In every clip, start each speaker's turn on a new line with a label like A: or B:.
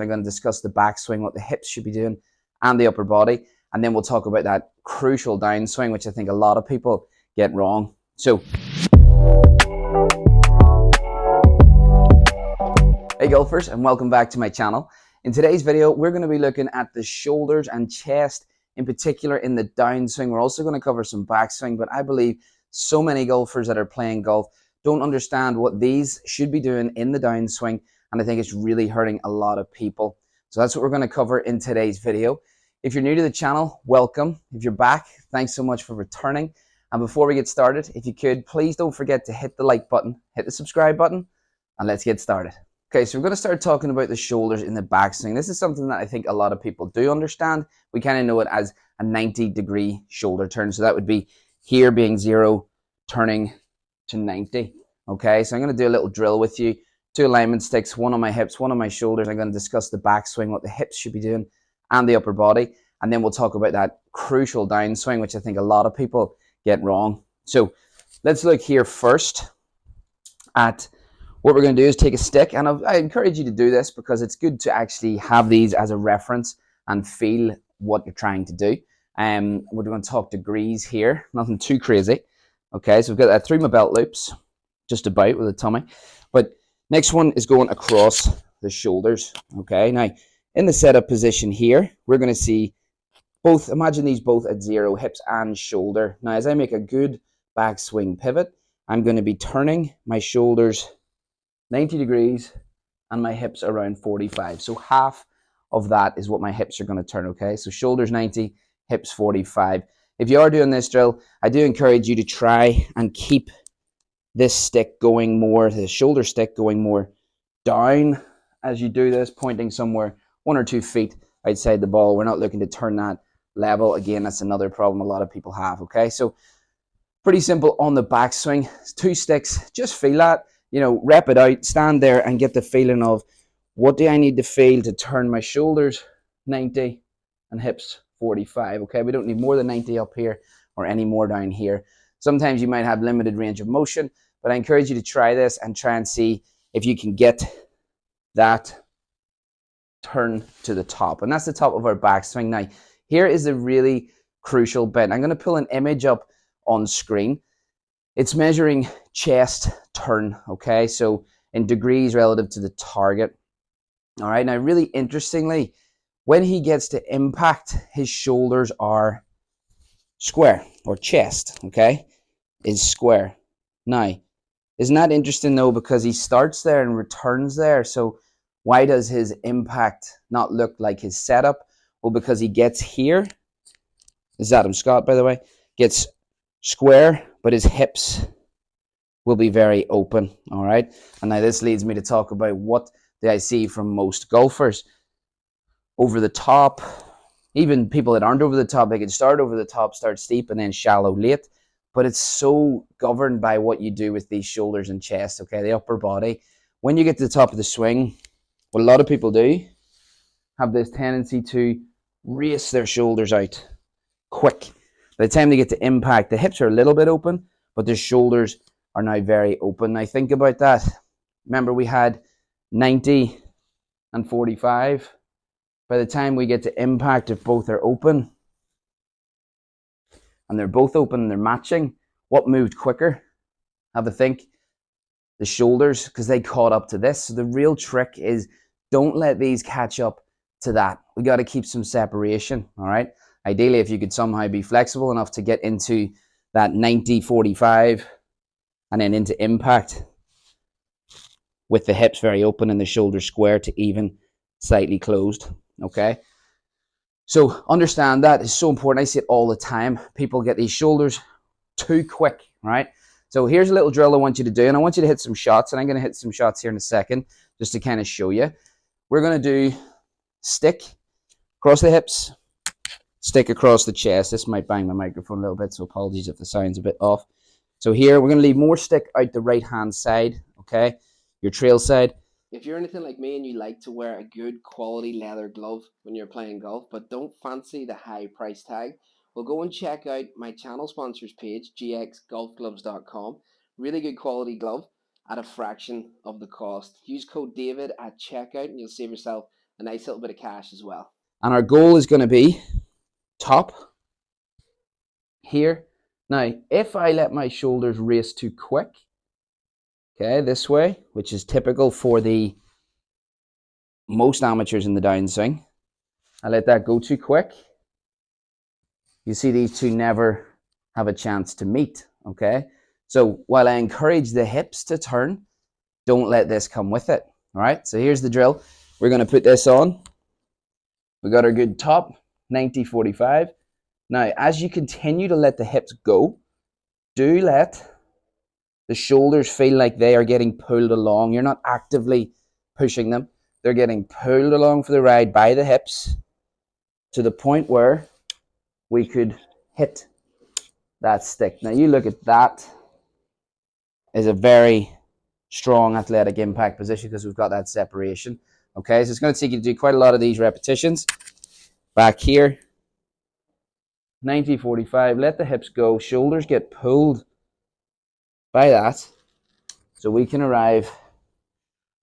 A: I'm going to discuss the backswing, what the hips should be doing, and the upper body. And then we'll talk about that crucial downswing, which I think a lot of people get wrong. So, hey golfers, and welcome back to my channel. In today's video, we're going to be looking at the shoulders and chest, in particular in the downswing. We're also going to cover some backswing, but I believe so many golfers that are playing golf don't understand what these should be doing in the downswing, and I think it's really hurting a lot of people. So that's what we're going to cover in today's video. If you're new to the channel, welcome. If you're back, thanks so much for returning. And before we get started, if you could, please don't forget to hit the like button, hit the subscribe button, and let's get started. Okay, so we're going to start talking about the shoulders in the backswing. This is something that I think a lot of people do understand. We kind of know it as a 90-degree shoulder turn. So that would be here being 0, turning to 90. Okay, so I'm going to do a little drill with you. 2 alignment sticks, one on my hips, one on my shoulders. I'm going to discuss the backswing, what the hips should be doing, and the upper body. And then we'll talk about that crucial downswing, which I think a lot of people get wrong. So let's look here first at what we're going to do is take a stick, and I encourage you to do this because it's good to actually have these as a reference and feel what you're trying to do. We're going to talk degrees here, nothing too crazy. Okay, so we've got that through my belt loops, just about with a tummy. But next one is going across the shoulders. Okay, now in the setup position here, we're going to see both, imagine these both at 0, hips and shoulder. Now, as I make a good backswing pivot, I'm going to be turning my shoulders 90 degrees and my hips around 45. So half of that is what my hips are going to turn, okay? So shoulders 90, hips 45. If you are doing this drill, I do encourage you to try and keep this stick going more, the shoulder stick going more down as you do this, pointing somewhere 1 or 2 feet outside the ball. We're not looking to turn that level. Again, that's another problem a lot of people have, okay? So pretty simple on the backswing. 2 sticks, just feel that. You know, rep it out, stand there and get the feeling of what do I need to feel to turn my shoulders 90 and hips 45. Okay, we don't need more than 90 up here or any more down here. Sometimes you might have limited range of motion, but I encourage you to try this and try and see if you can get that turn to the top. And that's the top of our backswing. Now, here is a really crucial bit. I'm going to pull an image up on screen. It's measuring chest turn, okay? So in degrees relative to the target. All right, now really interestingly, when he gets to impact, his shoulders are square, or chest, okay, is square. Now, isn't that interesting though, because he starts there and returns there? So why does his impact not look like his setup? Well, because he gets here, this is Adam Scott, by the way, gets square, but his hips will be very open, all right? And now this leads me to talk about what do I see from most golfers. Over the top, even people that aren't over the top, they can start over the top, start steep, and then shallow late. But it's so governed by what you do with these shoulders and chest, okay, the upper body. When you get to the top of the swing, what a lot of people do, have this tendency to race their shoulders out quick. By the time they get to impact, the hips are a little bit open, but their shoulders are now very open. Now think about that. Remember, we had 90 and 45. By the time we get to impact, if both are open, and they're both open and they're matching, what moved quicker? Have a think. The shoulders, because they caught up to this. So the real trick is don't let these catch up to that. We got to keep some separation, all right? Ideally, if you could somehow be flexible enough to get into that 90-45 and then into impact with the hips very open and the shoulders square to even slightly closed, okay? So understand that is so important. I see it all the time. People get these shoulders too quick, right? So here's a little drill I want you to do, and I want you to hit some shots, and I'm going to hit some shots here in a second just to kind of show you. We're going to do stick across the hips, stick across the chest. This might bang my microphone a little bit, so apologies if the sound's a bit off. So here, we're going to leave more stick out the right-hand side, okay? Your trail side.
B: If you're anything like me and you like to wear a good quality leather glove when you're playing golf, but don't fancy the high price tag, well, go and check out my channel sponsors page, gxgolfgloves.com. Really good quality glove at a fraction of the cost. Use code David at checkout and you'll save yourself a nice little bit of cash as well.
A: And our goal is going to be top here. Now, if I let my shoulders race too quick, okay, this way, which is typical for the most amateurs in the downswing, I let that go too quick, you see these two never have a chance to meet, okay? So while I encourage the hips to turn, don't let this come with it, all right? So here's the drill. We're going to put this on. We got our good top, 90-45. Now, as you continue to let the hips go, do let the shoulders feel like they are getting pulled along. You're not actively pushing them. They're getting pulled along for the ride by the hips to the point where we could hit that stick. Now, you look at that is a very strong athletic impact position because we've got that separation. Okay, so it's going to take you to do quite a lot of these repetitions. Back here, 90-45, let the hips go, shoulders get pulled by that, so we can arrive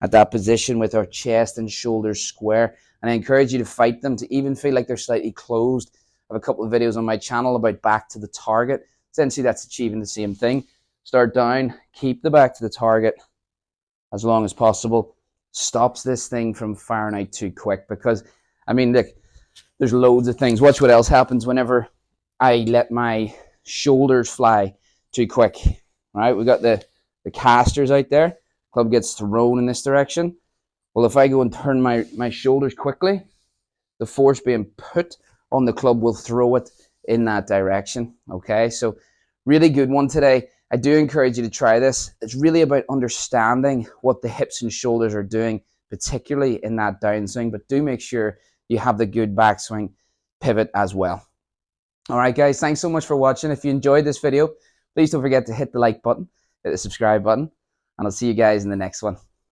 A: at that position with our chest and shoulders square. And I encourage you to fight them to even feel like they're slightly closed. I have a couple of videos on my channel about back to the target. Essentially, that's achieving the same thing. Start down, keep the back to the target as long as possible. Stops this thing from firing out too quick because, I mean, look, there's loads of things. Watch what else happens whenever I let my shoulders fly too quick. All right, we got the casters out there. Club gets thrown in this direction. Well, if I go and turn my shoulders quickly, the force being put on the club will throw it in that direction. Okay, so really good one today. I do encourage you to try this. It's really about understanding what the hips and shoulders are doing, particularly in that downswing, but do make sure you have the good backswing pivot as well. All right, guys, thanks so much for watching. If you enjoyed this video, please don't forget to hit the like button, hit the subscribe button, and I'll see you guys in the next one.